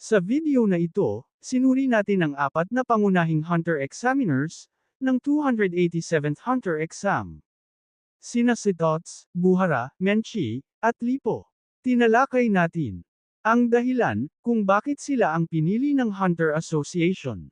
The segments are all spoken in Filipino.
Sa video na ito, sinuri natin ang apat na pangunahing Hunter Examiners ng 287th Hunter Exam. Sina si Tots, Buhara, Menchie, at Lipo. Tinalakay natin ang dahilan kung bakit sila ang pinili ng Hunter Association.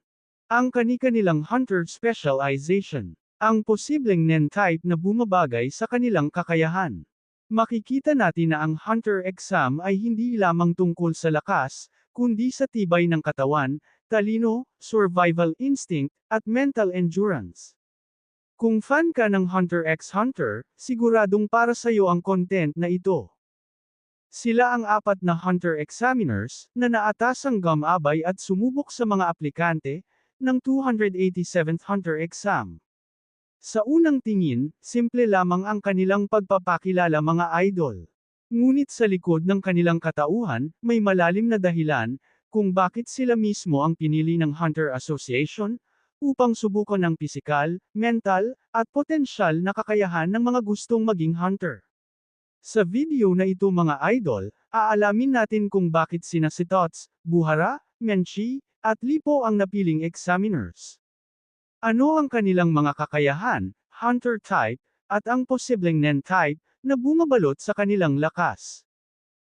Ang kani-kanilang Hunter Specialization. Ang posibleng Nen-type na bumabagay sa kanilang kakayahan. Makikita natin na ang Hunter Exam ay hindi lamang tungkol sa lakas, kundi sa tibay ng katawan, talino, survival instinct, at mental endurance. Kung fan ka ng Hunter x Hunter, siguradong para sa iyo ang content na ito. Sila ang apat na Hunter Examiners na naatasang gumabay at sumubok sa mga aplikante ng 287th Hunter Exam. Sa unang tingin, simple lamang ang kanilang pagpapakilala mga idol. Ngunit sa likod ng kanilang katauhan, may malalim na dahilan kung bakit sila mismo ang pinili ng Hunter Association upang subukan ang pisikal, mental, at potensyal na kakayahan ng mga gustong maging hunter. Sa video na ito mga idol, aalamin natin kung bakit sina si Tots, Buhara, Menchie, at Lipo ang napiling examiners. Ano ang kanilang mga kakayahan, hunter type, at ang posibleng Nen type, na bumabalot sa kanilang lakas.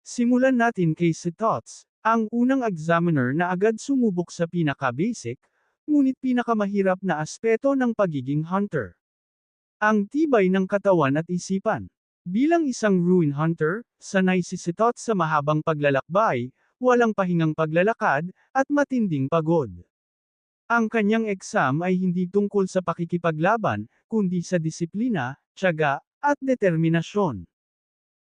Simulan natin kay si Tots, ang unang examiner na agad sumubok sa pinaka-basic, ngunit pinakamahirap na aspeto ng pagiging hunter. Ang tibay ng katawan at isipan. Bilang isang ruin hunter, sanay si Tots sa mahabang paglalakbay, walang pahingang paglalakad, at matinding pagod. Ang kanyang exam ay hindi tungkol sa pakikipaglaban, kundi sa disiplina, tiyaga, at determinasyon.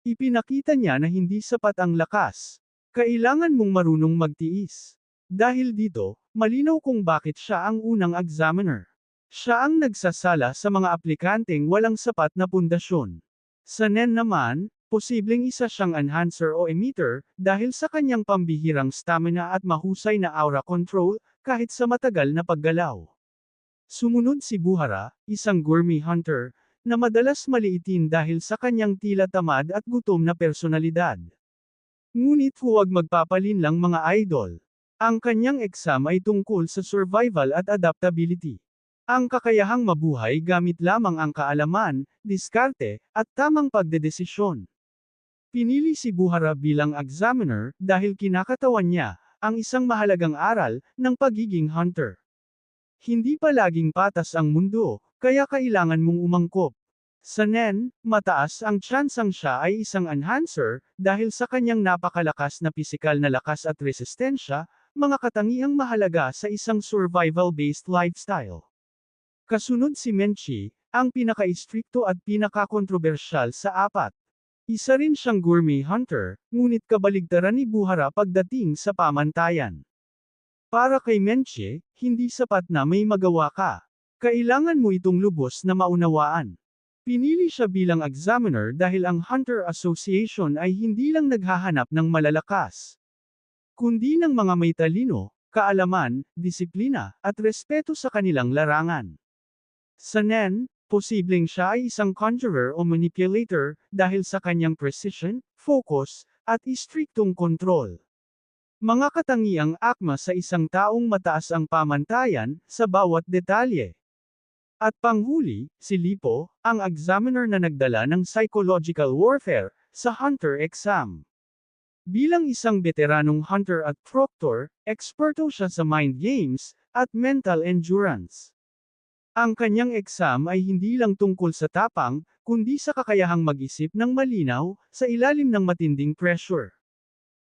Ipinakita niya na hindi sapat ang lakas. Kailangan mong marunong magtiis. Dahil dito, malinaw kung bakit siya ang unang examiner. Siya ang nagsasala sa mga aplikanteng walang sapat na pundasyon. Sa Nen naman, posibleng isa siyang enhancer o emitter, dahil sa kanyang pambihirang stamina at mahusay na aura control, kahit sa matagal na paggalaw. Sumunod si Buhara, isang gourmet hunter, na madalas maliitin dahil sa kanyang tila tamad at gutom na personalidad. Ngunit huwag magpapalinlang mga idol. Ang kanyang exam ay tungkol sa survival at adaptability. Ang kakayahang mabuhay gamit lamang ang kaalaman, diskarte, at tamang pagdedesisyon. Pinili si Buhara bilang examiner dahil kinakatawan niya ang isang mahalagang aral ng pagiging hunter. Hindi palaging patas ang mundo, kaya kailangan mong umangkop. Sa Nen, mataas ang tsansang siya ay isang enhancer dahil sa kanyang napakalakas na pisikal na lakas at resistensya, mga katangiang mahalaga sa isang survival-based lifestyle. Kasunod si Menchie, ang pinaka-istrikto at pinaka-kontrobersyal sa apat. Isa rin siyang gourmet hunter, ngunit kabaligtaran ni Buhara pagdating sa pamantayan. Para kay Menchie, hindi sapat na may magawa ka. Kailangan mo itong lubos na maunawaan. Pinili siya bilang examiner dahil ang Hunter Association ay hindi lang naghahanap ng malalakas, kundi ng mga may talino, kaalaman, disiplina, at respeto sa kanilang larangan. Sa Nen, posibleng siya ay isang conjurer o manipulator, dahil sa kanyang precision, focus, at istriktong kontrol. Mga katangiang akma sa isang taong mataas ang pamantayan, sa bawat detalye. At panghuli, si Lipo, ang examiner na nagdala ng psychological warfare, sa Hunter Exam. Bilang isang veteranong hunter at proctor, eksperto siya sa mind games, at mental endurance. Ang kanyang exam ay hindi lang tungkol sa tapang, kundi sa kakayahang mag-isip ng malinaw, sa ilalim ng matinding pressure.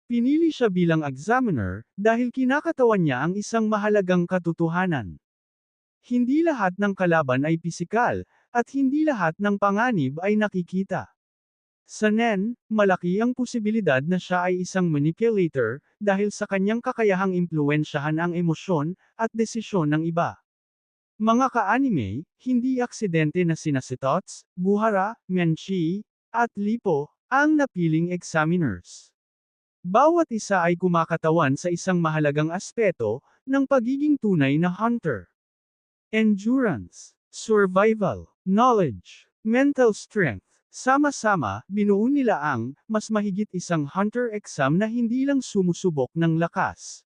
Pinili siya bilang examiner, dahil kinakatawan niya ang isang mahalagang katotohanan. Hindi lahat ng kalaban ay pisikal, at hindi lahat ng panganib ay nakikita. Sa Nen, malaki ang posibilidad na siya ay isang manipulator, dahil sa kanyang kakayahang impluwensyahan ang emosyon, at desisyon ng iba. Mga ka-anime, hindi aksidente na sina si Tots, Buhara, Menchie, at Lipo, ang napiling examiners. Bawat isa ay kumakatawan sa isang mahalagang aspeto, ng pagiging tunay na hunter. Endurance, survival, knowledge, mental strength. Sama-sama, binuo nila ang, mas mahigit isang hunter exam na hindi lang sumusubok ng lakas,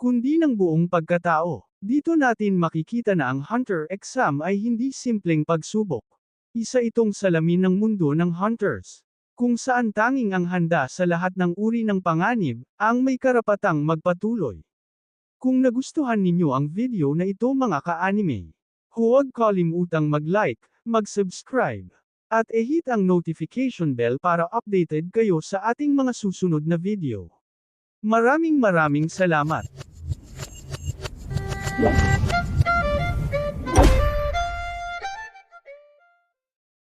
kundi ng buong pagkatao. Dito natin makikita na ang Hunter exam ay hindi simpleng pagsubok. Isa itong salamin ng mundo ng hunters, kung saan tanging ang handa sa lahat ng uri ng panganib, ang may karapatang magpatuloy. Kung nagustuhan ninyo ang video na ito mga ka-anime, huwag kalimutang mag-like, mag-subscribe, at i-hit ang notification bell para updated kayo sa ating mga susunod na video. Maraming salamat!